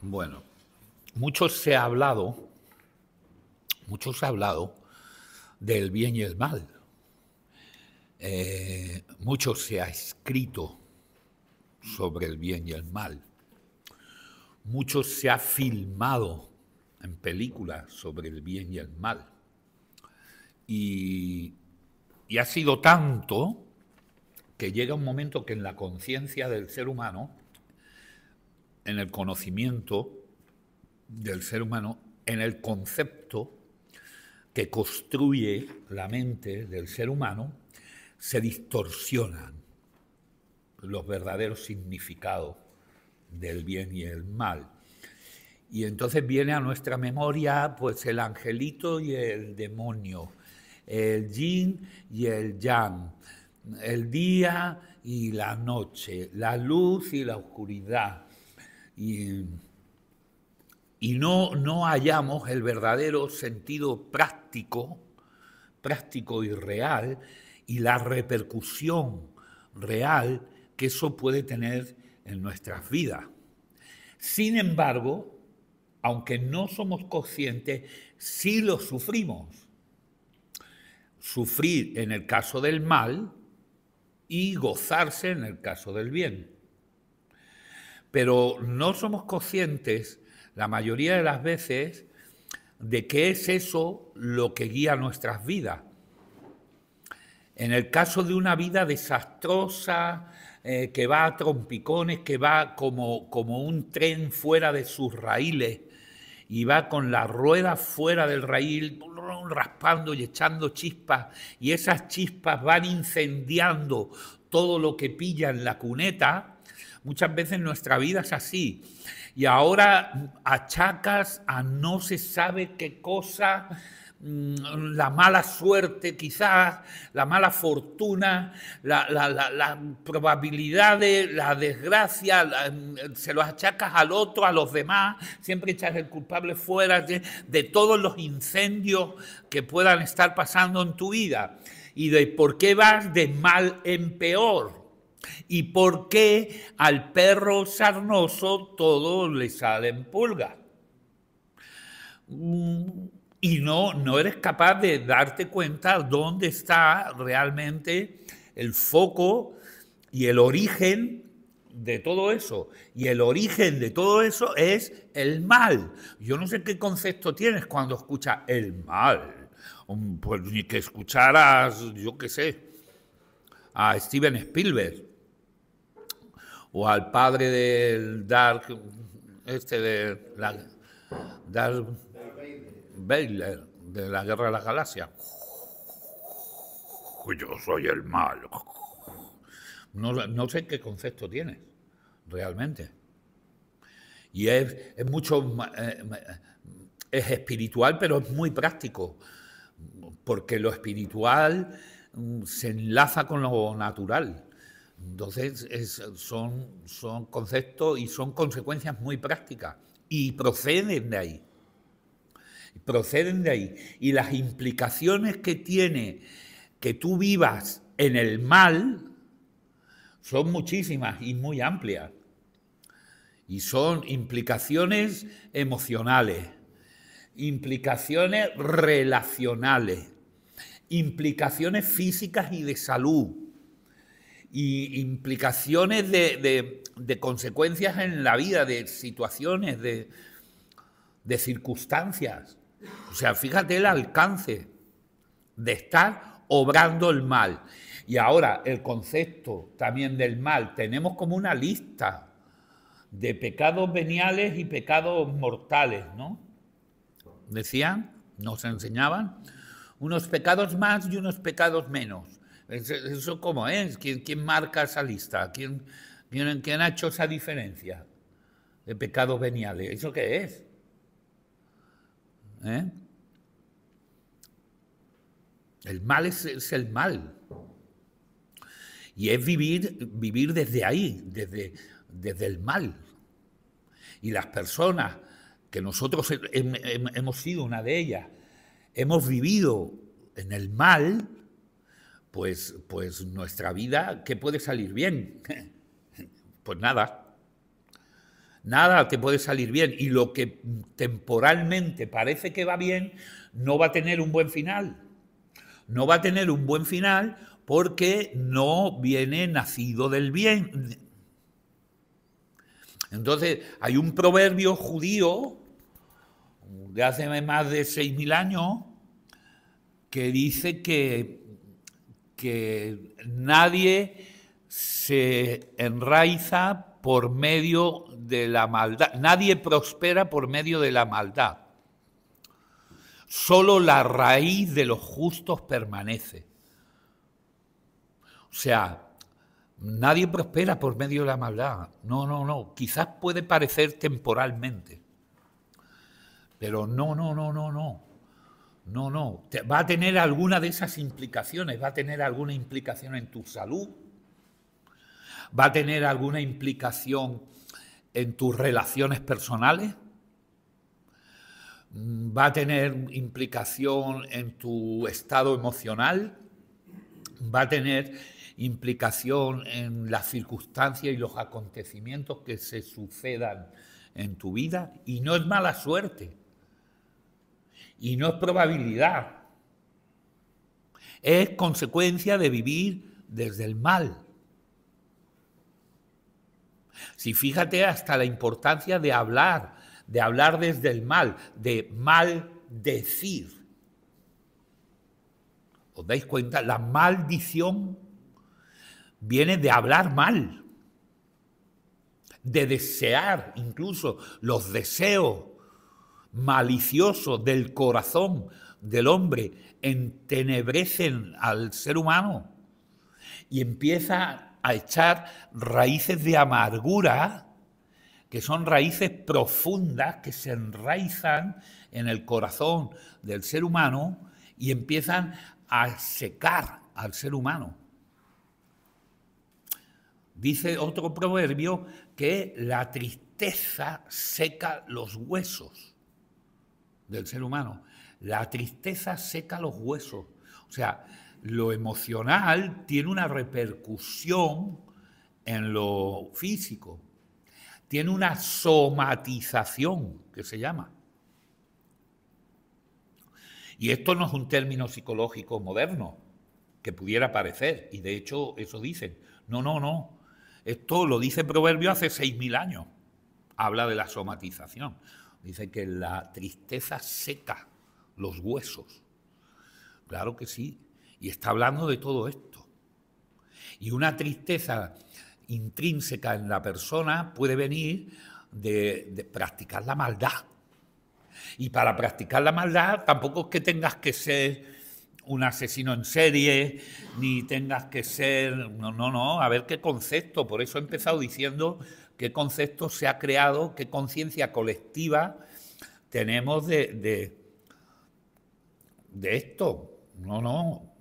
Bueno, mucho se ha hablado, mucho se ha hablado del bien y el mal. Mucho se ha escrito sobre el bien y el mal. Mucho se ha filmado en películas sobre el bien y el mal. Y, y ha sido tanto que llega un momento que en la conciencia del ser humano, en el conocimiento del ser humano, en el concepto que construye la mente del ser humano, se distorsionan los verdaderos significados del bien y el mal. Y entonces viene a nuestra memoria pues el angelito y el demonio, el yin y el yang, el día y la noche, la luz y la oscuridad. Y no hallamos el verdadero sentido práctico y real y la repercusión real que eso puede tener en nuestras vidas. Sin embargo, aunque no somos conscientes, sí lo sufrimos. Sufrir en el caso del mal y gozarse en el caso del bien. Pero no somos conscientes la mayoría de las veces de qué es eso lo que guía nuestras vidas. En el caso de una vida desastrosa, que va a trompicones, que va como un tren fuera de sus raíles y va con la rueda fuera del raíl, raspando y echando chispas, y esas chispas van incendiando todo lo que pilla en la cuneta, muchas veces nuestra vida es así. Y ahora achacas a no se sabe qué cosa, la mala suerte quizás, la mala fortuna, la probabilidad de la desgracia, se los achacas al otro, a los demás, siempre echas el culpable fuera de todos los incendios que puedan estar pasando en tu vida y de por qué vas de mal en peor. ¿Y por qué al perro sarnoso todo le salen pulgas? Y no eres capaz de darte cuenta dónde está realmente el foco y el origen de todo eso. Y el origen de todo eso es el mal. Yo no sé qué concepto tienes cuando escuchas el mal. Pues ni que escucharas, yo qué sé, a Steven Spielberg o al padre del Dark, de la Dark Vader, de la Guerra de las Galaxias. Yo soy el malo. No sé qué concepto tienes, realmente. Y es mucho, es espiritual, pero es muy práctico, porque lo espiritual se enlaza con lo natural. Entonces son conceptos y son consecuencias muy prácticas y proceden de ahí. Proceden de ahí. Y las implicaciones que tiene que tú vivas en el mal son muchísimas y muy amplias. Y son implicaciones emocionales, implicaciones relacionales, implicaciones físicas y de salud, y implicaciones de consecuencias en la vida, de situaciones, de circunstancias. O sea, fíjate el alcance de estar obrando el mal. Y ahora el concepto también del mal, tenemos como una lista de pecados veniales y pecados mortales, ¿no? Decían, nos enseñaban, unos pecados más y unos pecados menos. ¿Eso cómo es? ¿Quién marca esa lista? ¿Quién ha hecho esa diferencia de pecados veniales? ¿Eso qué es? El mal es el mal. Y es vivir desde ahí, desde el mal. Y las personas, que nosotros hemos sido una de ellas, hemos vivido en el mal, pues nuestra vida, ¿qué puede salir bien? Pues nada. Nada te puede salir bien. Y lo que temporalmente parece que va bien, no va a tener un buen final. No va a tener un buen final porque no viene nacido del bien. Entonces, hay un proverbio judío de hace más de 6.000 años que dice que nadie se enraiza por medio de la maldad, nadie prospera por medio de la maldad. Solo la raíz de los justos permanece. O sea, nadie prospera por medio de la maldad. No, no, no. Quizás puede parecer temporalmente. Pero no, no, no, no, no. No, no. Va a tener alguna de esas implicaciones. Va a tener alguna implicación en tu salud. Va a tener alguna implicación en tus relaciones personales. Va a tener implicación en tu estado emocional. Va a tener implicación en las circunstancias y los acontecimientos que se sucedan en tu vida. Y no es mala suerte. Y no es probabilidad. Es consecuencia de vivir desde el mal. Si fíjate hasta la importancia de hablar desde el mal, de maldecir. ¿Os dais cuenta? La maldición viene de hablar mal, de desear, incluso los deseos maliciosos del corazón del hombre entenebrecen al ser humano y empieza a echar raíces de amargura, que son raíces profundas que se enraizan en el corazón del ser humano y empiezan a secar al ser humano. Dice otro proverbio que la tristeza seca los huesos del ser humano. La tristeza seca los huesos. O sea, lo emocional tiene una repercusión en lo físico. Tiene una somatización, que se llama. Y esto no es un término psicológico moderno, que pudiera parecer, y de hecho eso dicen. No, no, no. Esto lo dice Proverbio hace 6.000 años. Habla de la somatización. Dice que la tristeza seca los huesos. Claro que sí. Y está hablando de todo esto. Y una tristeza intrínseca en la persona puede venir de practicar la maldad. Y para practicar la maldad tampoco es que tengas que ser un asesino en serie, ni tengas que ser... No, no, no, a ver qué concepto. Por eso he empezado diciendo qué concepto se ha creado, qué conciencia colectiva tenemos de esto. No, no.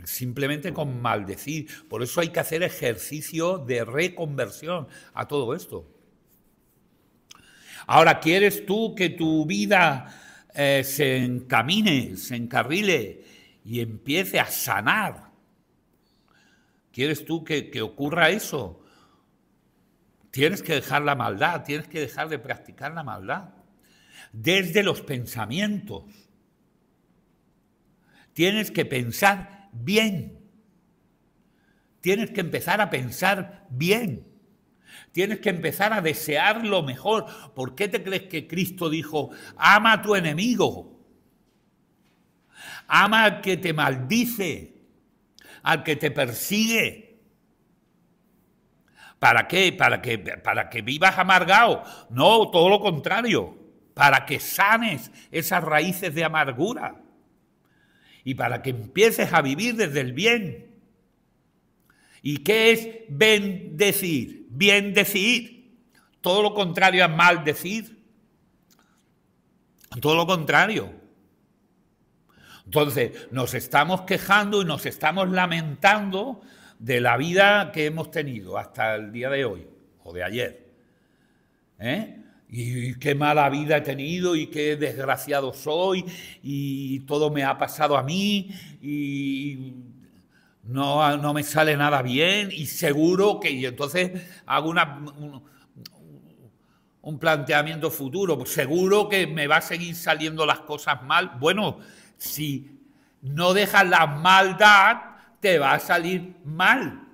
Simplemente con maldecir. Por eso hay que hacer ejercicio de reconversión a todo esto. Ahora, ¿quieres tú que tu vida se encamine, se encarrile y empiece a sanar? ¿Quieres tú que ocurra eso? Tienes que dejar la maldad, tienes que dejar de practicar la maldad. Desde los pensamientos. Tienes que pensar bien. Tienes que empezar a pensar bien. Tienes que empezar a desear lo mejor. ¿Por qué te crees que Cristo dijo, ama a tu enemigo? Ama al que te maldice, al que te persigue. ¿Para qué? ¿Para que vivas amargado? No, todo lo contrario. Para que sanes esas raíces de amargura. Y para que empieces a vivir desde el bien. ¿Y qué es bendecir? Bien decir. Todo lo contrario a maldecir. Todo lo contrario. Entonces, nos estamos quejando y nos estamos lamentando de la vida que hemos tenido hasta el día de hoy o de ayer. Y qué mala vida he tenido y qué desgraciado soy y todo me ha pasado a mí y... no me sale nada bien y seguro que... Y entonces hago un planteamiento futuro, pues seguro que me va a seguir saliendo las cosas mal. Bueno, si no dejas la maldad, te va a salir mal.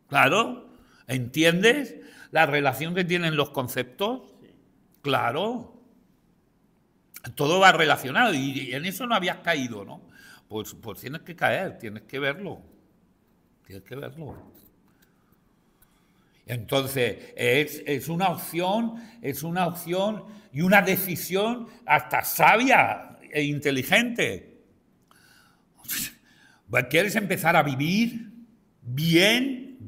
Claro, ¿entiendes la relación que tienen los conceptos? Claro. Todo va relacionado y en eso no habías caído, ¿no? Pues tienes que caer, tienes que verlo. Tienes que verlo. Entonces, es una opción y una decisión hasta sabia e inteligente. ¿Quieres empezar a vivir bien?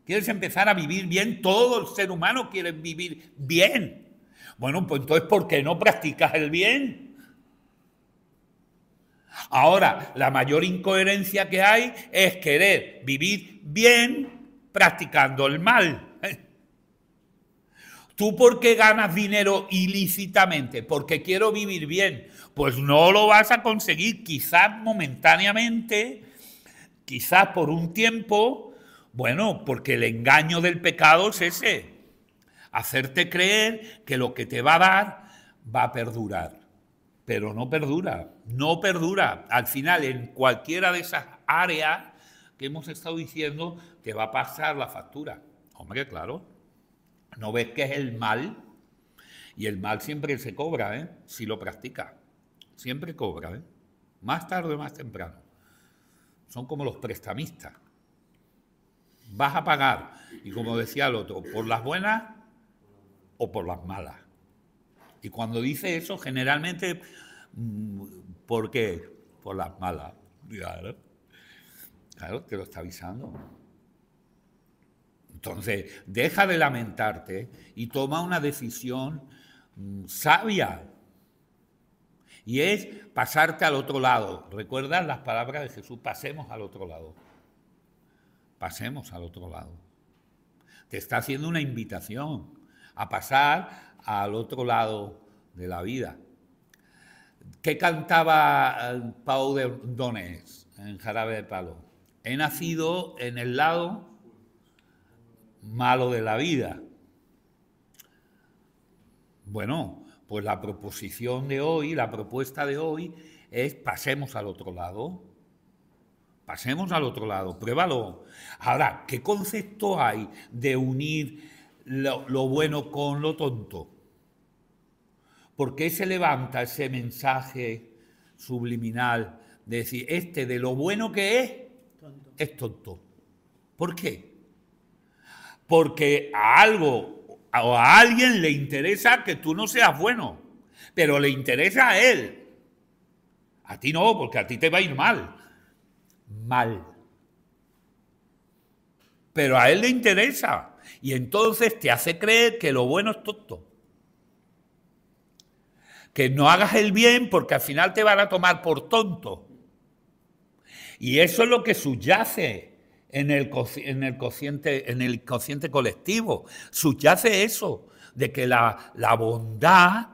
¿Quieres empezar a vivir bien? Todo el ser humano quiere vivir bien. Bueno, pues entonces, ¿por qué no practicas el bien? Ahora, la mayor incoherencia que hay es querer vivir bien practicando el mal. ¿Tú por qué ganas dinero ilícitamente? Porque quiero vivir bien. Pues no lo vas a conseguir, quizás momentáneamente, quizás por un tiempo. Bueno, porque el engaño del pecado es ese. Hacerte creer que lo que te va a dar va a perdurar. Pero no perdura, no perdura. Al final, en cualquiera de esas áreas que hemos estado diciendo, te va a pasar la factura. Hombre, claro. ¿No ves que es el mal? Y el mal siempre se cobra, si lo practica. Siempre cobra, más tarde o más temprano. Son como los prestamistas. Vas a pagar, y como decía el otro, por las buenas o por las malas. Y cuando dice eso, generalmente, ¿por qué? Por las malas. Claro, te lo está avisando. Entonces, deja de lamentarte y toma una decisión sabia. Y es pasarte al otro lado. ¿Recuerdas las palabras de Jesús? Pasemos al otro lado. Pasemos al otro lado. Te está haciendo una invitación a pasar al otro lado de la vida. ¿Qué cantaba Pau de Donés en Jarabe de Palo? He nacido en el lado malo de la vida. Bueno, pues la proposición de hoy, la propuesta de hoy es pasemos al otro lado. Pasemos al otro lado, pruébalo. Ahora, ¿qué concepto hay de unir lo bueno con lo tonto? ¿Por qué se levanta ese mensaje subliminal de decir, de lo bueno que es tonto? ¿Por qué? Porque a algo o a alguien le interesa que tú no seas bueno, pero le interesa a él. A ti no, porque a ti te va a ir mal. Pero a él le interesa y entonces te hace creer que lo bueno es tonto. Que no hagas el bien porque al final te van a tomar por tonto. Y eso es lo que subyace en el consciente colectivo. Subyace eso, de que la bondad,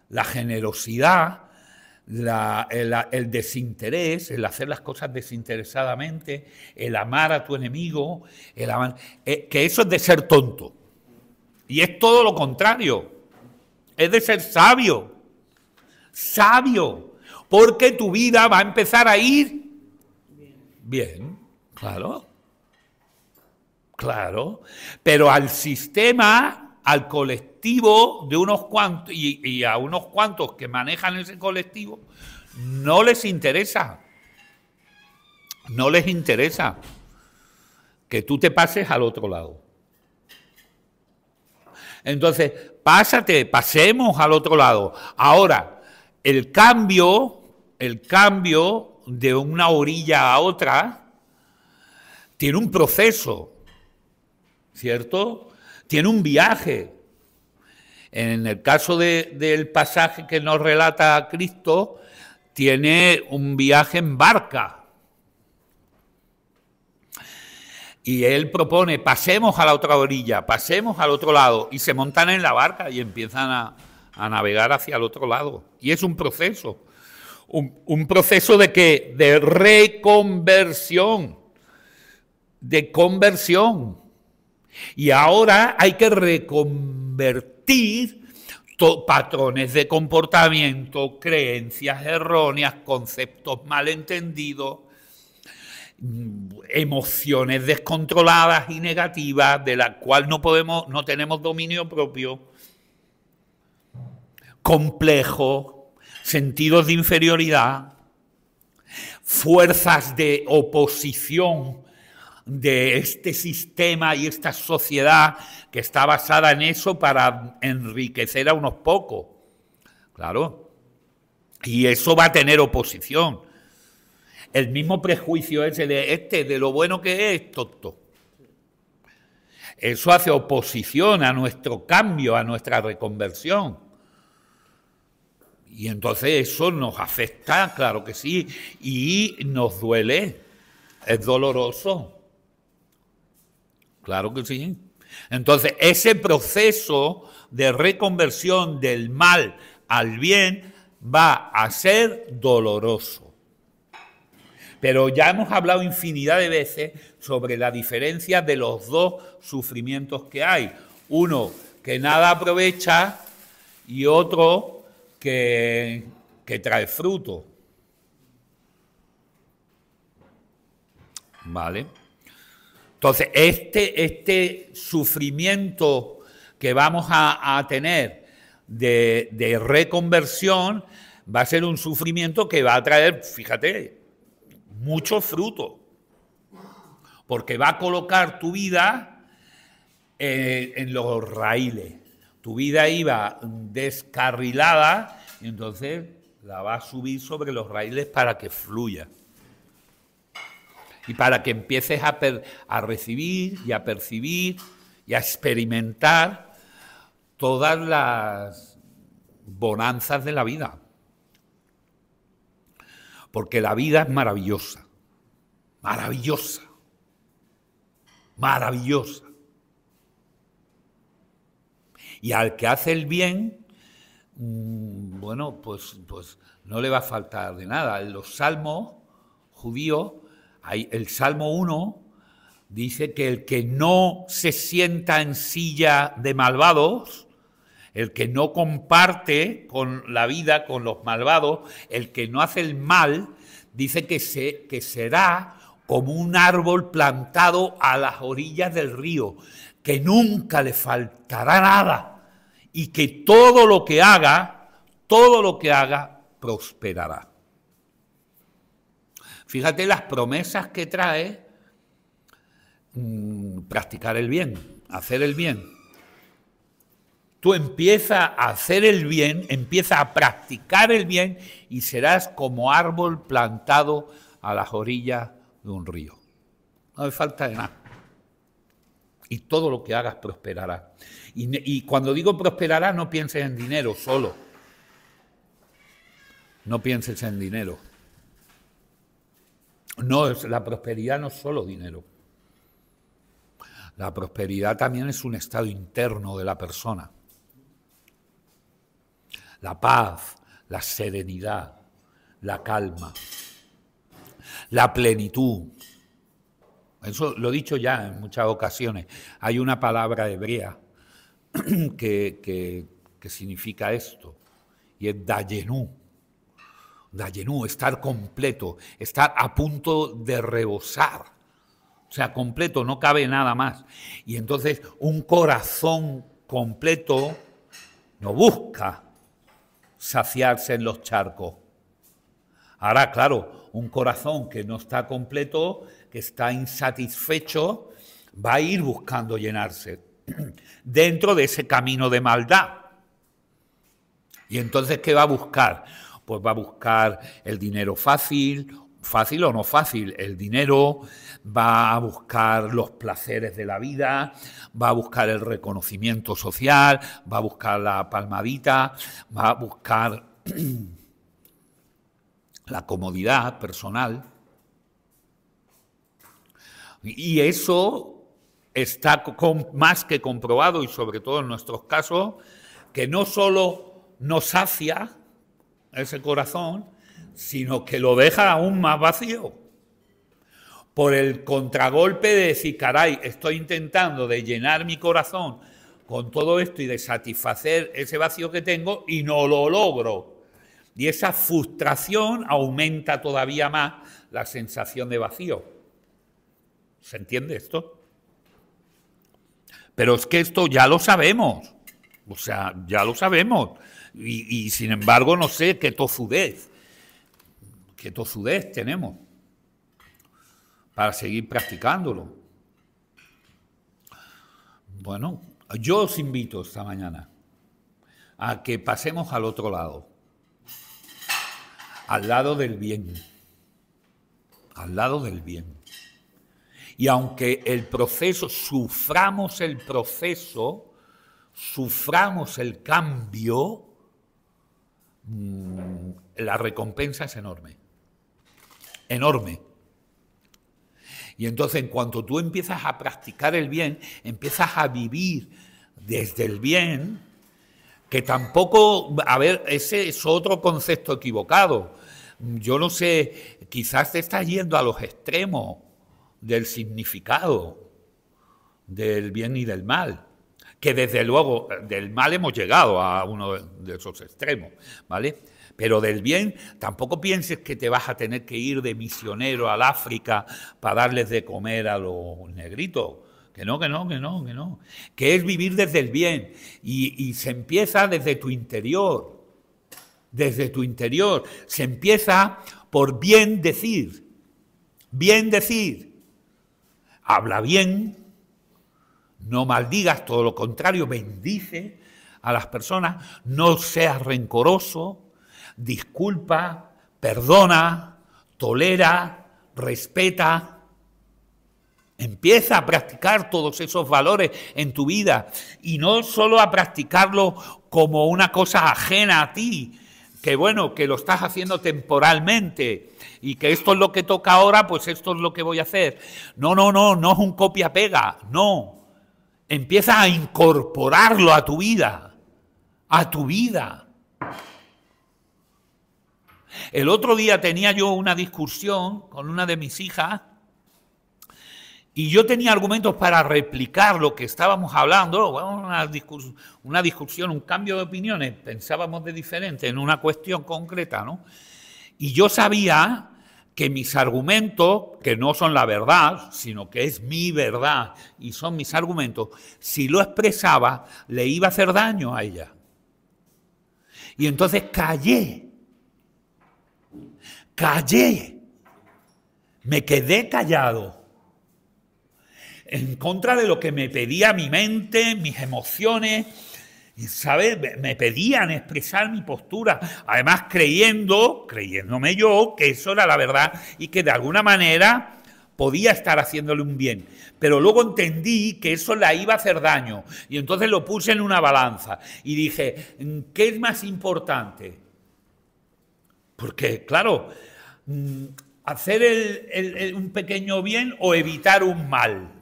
la generosidad, el desinterés, el hacer las cosas desinteresadamente, el amar a tu enemigo, que eso es de ser tonto. Y es todo lo contrario. Es de ser sabio. Sabio. Porque tu vida va a empezar a ir bien. Claro. Claro. Pero al sistema, al colectivo de unos cuantos y a unos cuantos que manejan ese colectivo, no les interesa. No les interesa que tú te pases al otro lado. Entonces, pasemos al otro lado. Ahora, el cambio de una orilla a otra tiene un proceso, ¿cierto? Tiene un viaje. En el caso del pasaje que nos relata Cristo, tiene un viaje en barca. Y él propone, pasemos a la otra orilla, pasemos al otro lado. Y se montan en la barca y empiezan a navegar hacia el otro lado. Y es un proceso. un proceso de ¿qué? De reconversión, de conversión. Y ahora hay que reconvertir patrones de comportamiento, creencias erróneas, conceptos malentendidos, emociones descontroladas y negativas de las cuales no tenemos dominio propio, complejos, sentidos de inferioridad, fuerzas de oposición de este sistema y esta sociedad que está basada en eso para enriquecer a unos pocos. Claro. Y eso va a tener oposición. El mismo prejuicio ese de lo bueno que es tonto. Eso hace oposición a nuestro cambio, a nuestra reconversión. Y entonces eso nos afecta, claro que sí, y nos duele, es doloroso. Claro que sí. Entonces, ese proceso de reconversión del mal al bien va a ser doloroso. Pero ya hemos hablado infinidad de veces sobre la diferencia de los dos sufrimientos que hay. Uno que nada aprovecha y otro que trae fruto. ¿Vale? Entonces, este sufrimiento que vamos a tener de reconversión va a ser un sufrimiento que va a traer, fíjate, mucho fruto, porque va a colocar tu vida en los raíles. Tu vida iba descarrilada y entonces la va a subir sobre los raíles para que fluya. Y para que empieces a recibir y a percibir y a experimentar todas las bonanzas de la vida. Porque la vida es maravillosa, maravillosa, maravillosa. Y al que hace el bien, bueno, pues no le va a faltar de nada. En los salmos judíos, el Salmo 1 dice que el que no se sienta en silla de malvados, el que no comparte con la vida, con los malvados, el que no hace el mal, dice que será como un árbol plantado a las orillas del río, que nunca le faltará nada y que todo lo que haga, prosperará. Fíjate las promesas que trae practicar el bien, hacer el bien. Tú empieza a hacer el bien, empieza a practicar el bien y serás como árbol plantado a las orillas de un río. No hace falta de nada. Y todo lo que hagas prosperará. Y cuando digo prosperará, no pienses en dinero solo. No pienses en dinero. No, la prosperidad no es solo dinero. La prosperidad también es un estado interno de la persona. La paz, la serenidad, la calma, la plenitud. Eso lo he dicho ya en muchas ocasiones. Hay una palabra hebrea que significa esto, y es dayenú. Dayenú, estar completo, estar a punto de rebosar. O sea, completo, no cabe nada más. Y entonces un corazón completo no busca saciarse en los charcos. Ahora, claro, un corazón que no está completo, que está insatisfecho, va a ir buscando llenarse dentro de ese camino de maldad. Y entonces, ¿qué va a buscar? Pues va a buscar el dinero fácil o no fácil, el dinero, va a buscar los placeres de la vida, va a buscar el reconocimiento social, va a buscar la palmadita, va a buscar la comodidad personal. Y eso está más que comprobado, y sobre todo en nuestros casos, que no solo nos sacia ese corazón, sino que lo deja aún más vacío. Por el contragolpe de decir, caray, estoy intentando de llenar mi corazón con todo esto y de satisfacer ese vacío que tengo y no lo logro. Y esa frustración aumenta todavía más la sensación de vacío. ¿Se entiende esto? Pero es que esto ya lo sabemos. O sea, ya lo sabemos. Y sin embargo, no sé qué tozudez tenemos para seguir practicándolo. Bueno, yo os invito esta mañana a que pasemos al otro lado, al lado del bien, al lado del bien. Y aunque el proceso, suframos el cambio, la recompensa es enorme, enorme. Y entonces, en cuanto tú empiezas a practicar el bien, empiezas a vivir desde el bien, que tampoco, a ver, ese es otro concepto equivocado. Yo no sé, quizás te estás yendo a los extremos del significado del bien y del mal, que desde luego del mal hemos llegado a uno de esos extremos, ¿vale? Pero del bien, tampoco pienses que te vas a tener que ir de misionero al África para darles de comer a los negritos. Que no. Que es vivir desde el bien. Y se empieza desde tu interior. Desde tu interior. Se empieza por bien decir. Bien decir. Habla bien. No maldigas, todo lo contrario, bendice a las personas. No seas rencoroso. Disculpa, perdona, tolera, respeta. Empieza a practicar todos esos valores en tu vida y no solo a practicarlo como una cosa ajena a ti, que bueno, que lo estás haciendo temporalmente y que esto es lo que toca ahora, pues esto es lo que voy a hacer. No es un copia-pega, no. Empieza a incorporarlo a tu vida, a tu vida. El otro día tenía yo una discusión con una de mis hijas y yo tenía argumentos para replicar lo que estábamos hablando, bueno, una discusión, un cambio de opiniones, pensábamos de diferente en una cuestión concreta, ¿no? Y yo sabía que mis argumentos, que no son la verdad, sino que es mi verdad y son mis argumentos, si lo expresaba, le iba a hacer daño a ella. Y entonces callé, me quedé callado, en contra de lo que me pedía mi mente, mis emociones, ¿sabes? Me pedían expresar mi postura, además creyéndome yo que eso era la verdad y que de alguna manera podía estar haciéndole un bien. Pero luego entendí que eso la iba a hacer daño y entonces lo puse en una balanza y dije, ¿qué es más importante? Porque, claro, hacer un pequeño bien o evitar un mal.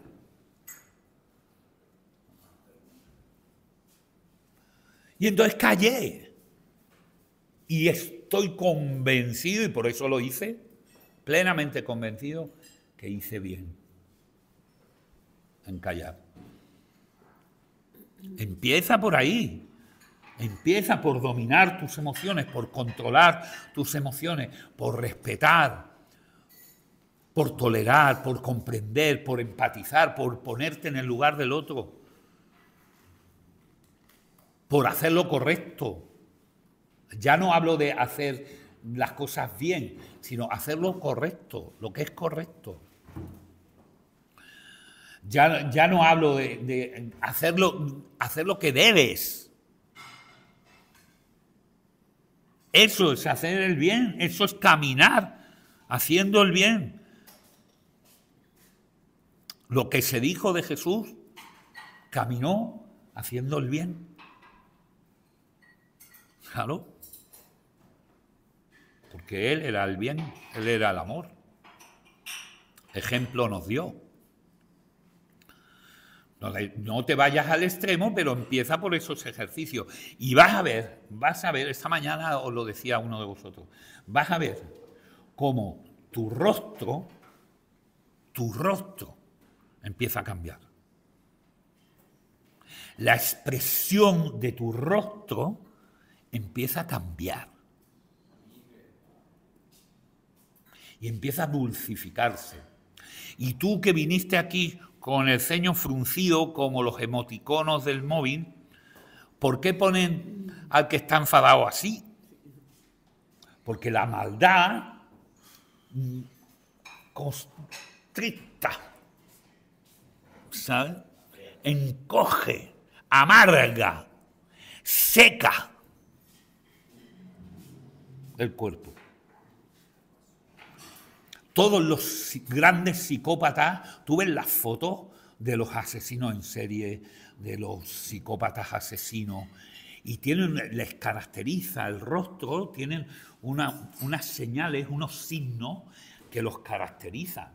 Y entonces callé. Y estoy convencido, y por eso lo hice, plenamente convencido, que hice bien en callar. Empieza por ahí. Empieza por dominar tus emociones, por controlar tus emociones, por respetar, por tolerar, por comprender, por empatizar, por ponerte en el lugar del otro, por hacer lo correcto. Ya no hablo de hacer las cosas bien, sino hacer lo correcto, lo que es correcto. Ya no hablo de hacer lo que debes. Eso es hacer el bien, eso es caminar haciendo el bien. Lo que se dijo de Jesús, caminó haciendo el bien. Claro. Porque Él era el bien, Él era el amor. Ejemplo nos dio. No te vayas al extremo, pero empieza por esos ejercicios. Y vas a ver, esta mañana os lo decía uno de vosotros, vas a ver cómo tu rostro empieza a cambiar. La expresión de tu rostro empieza a cambiar. Y empieza a dulcificarse. Y tú que viniste aquí con el ceño fruncido como los emoticonos del móvil, ¿por qué ponen al que está enfadado así? Porque la maldad constricta, ¿sabes? Encoge, amarga, seca el cuerpo. Todos los grandes psicópatas, tú ves las fotos de los asesinos en serie, de los psicópatas asesinos, y les caracteriza el rostro, tienen unas señales, unos signos que los caracterizan.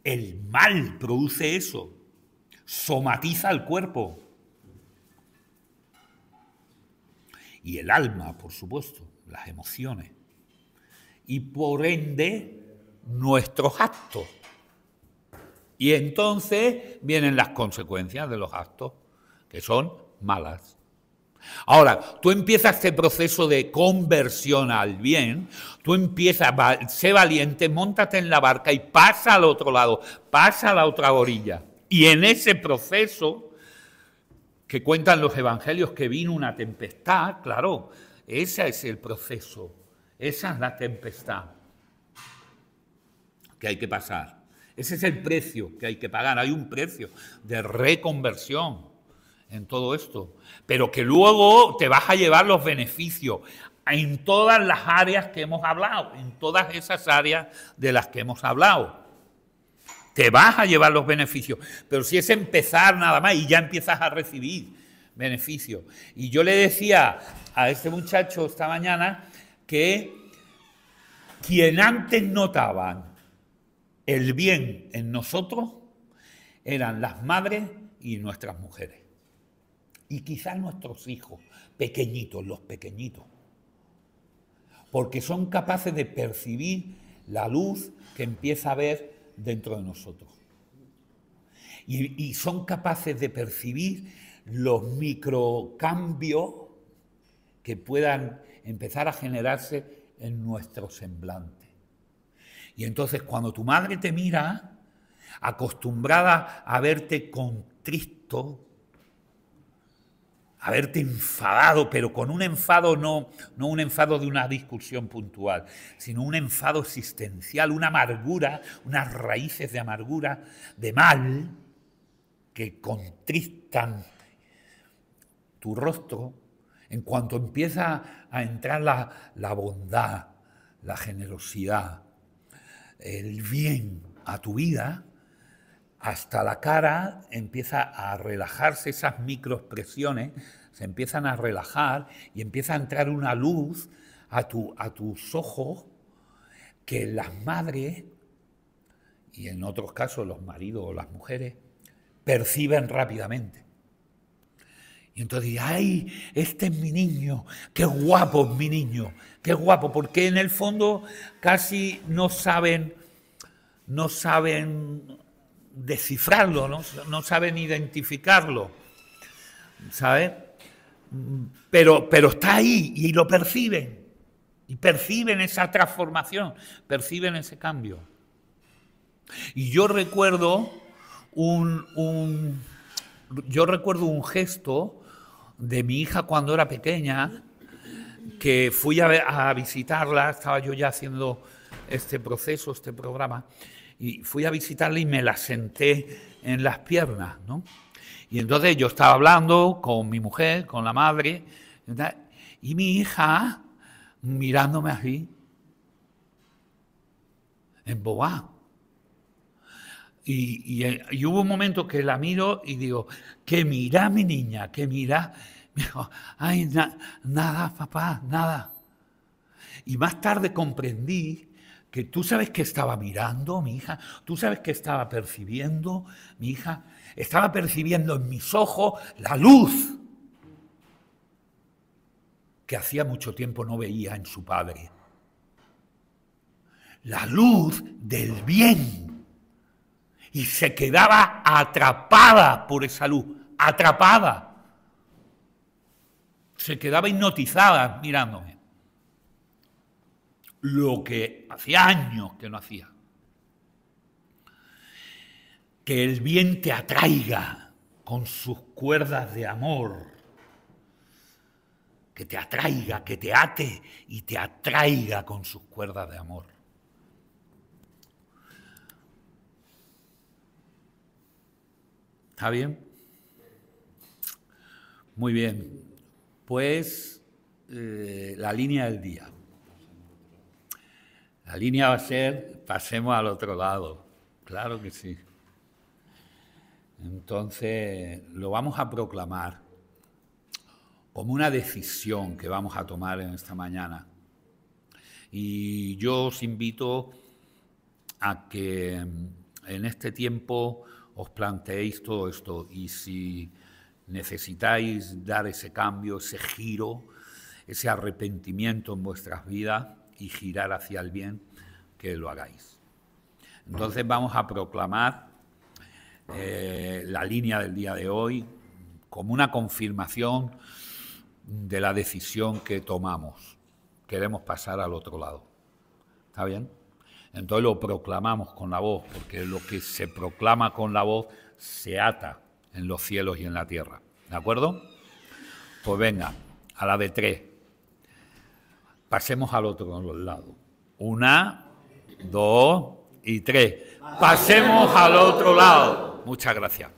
El mal produce eso, somatiza el cuerpo. Y el alma, por supuesto, las emociones. Y por ende, nuestros actos. Y entonces vienen las consecuencias de los actos, que son malas. Ahora, tú empiezas este proceso de conversión al bien, tú empiezas, sé valiente, móntate en la barca y pasa al otro lado, pasa a la otra orilla. Y en ese proceso, que cuentan los evangelios que vino una tempestad, claro, ese es el proceso, esa es la tempestad que hay que pasar. Ese es el precio que hay que pagar. Hay un precio de reconversión en todo esto, pero que luego te vas a llevar los beneficios en todas las áreas que hemos hablado, en todas esas áreas de las que hemos hablado. Te vas a llevar los beneficios, pero si es empezar nada más y ya empiezas a recibir beneficios. Y yo le decía a este muchacho esta mañana que quien antes notaban el bien en nosotros eran las madres y nuestras mujeres. Y quizás nuestros hijos, pequeñitos, los pequeñitos. Porque son capaces de percibir la luz que empieza a haber dentro de nosotros. Y son capaces de percibir los microcambios que puedan empezar a generarse en nuestro semblante. Y entonces cuando tu madre te mira, acostumbrada a verte contristo, a verte enfadado, pero con un enfado no un enfado de una discusión puntual, sino un enfado existencial, una amargura, unas raíces de amargura, de mal, que contristan tu rostro, en cuanto empieza a entrar la bondad, la generosidad, el bien a tu vida, hasta la cara empieza a relajarse, esas microexpresiones se empiezan a relajar y empieza a entrar una luz a tus ojos que las madres, y en otros casos los maridos o las mujeres, perciben rápidamente. Y entonces, ¡ay, este es mi niño! ¡Qué guapo es mi niño! ¡Qué guapo! Porque en el fondo casi no saben descifrarlo, no saben identificarlo, ¿sabes? Pero está ahí y lo perciben. Y perciben esa transformación, perciben ese cambio. Y yo recuerdo un gesto de mi hija cuando era pequeña, que fui a visitarla, estaba yo ya haciendo este proceso, este programa, y fui a visitarla y me la senté en las piernas, ¿no? Y entonces yo estaba hablando con mi mujer, con la madre, y mi hija mirándome así, embobada. Y hubo un momento que la miro y digo, ¿qué mira mi niña? ¿Qué mira? Me dijo, ay, nada, papá, nada. Y más tarde comprendí que tú sabes que estaba mirando, mi hija, tú sabes que estaba percibiendo, mi hija, estaba percibiendo en mis ojos la luz que hacía mucho tiempo no veía en su padre. La luz del bien. Y se quedaba atrapada por esa luz, atrapada. Se quedaba hipnotizada mirándome. Lo que hacía años que no hacía. Que el bien te atraiga con sus cuerdas de amor. Que te atraiga, que te ate y te atraiga con sus cuerdas de amor. ¿Está bien? Muy bien. Pues la línea del día. La línea va a ser, pasemos al otro lado. Claro que sí. Entonces, lo vamos a proclamar como una decisión que vamos a tomar en esta mañana. Y yo os invito a que en este tiempo os planteéis todo esto y si necesitáis dar ese cambio, ese giro, ese arrepentimiento en vuestras vidas y girar hacia el bien, que lo hagáis. Entonces vamos a proclamar la línea del día de hoy como una confirmación de la decisión que tomamos. Queremos pasar al otro lado. ¿Está bien? Entonces lo proclamamos con la voz, porque lo que se proclama con la voz se ata en los cielos y en la tierra. ¿De acuerdo? Pues venga, a la de 3. Pasemos al otro lado. 1, 2 y 3. Pasemos al otro lado. Muchas gracias.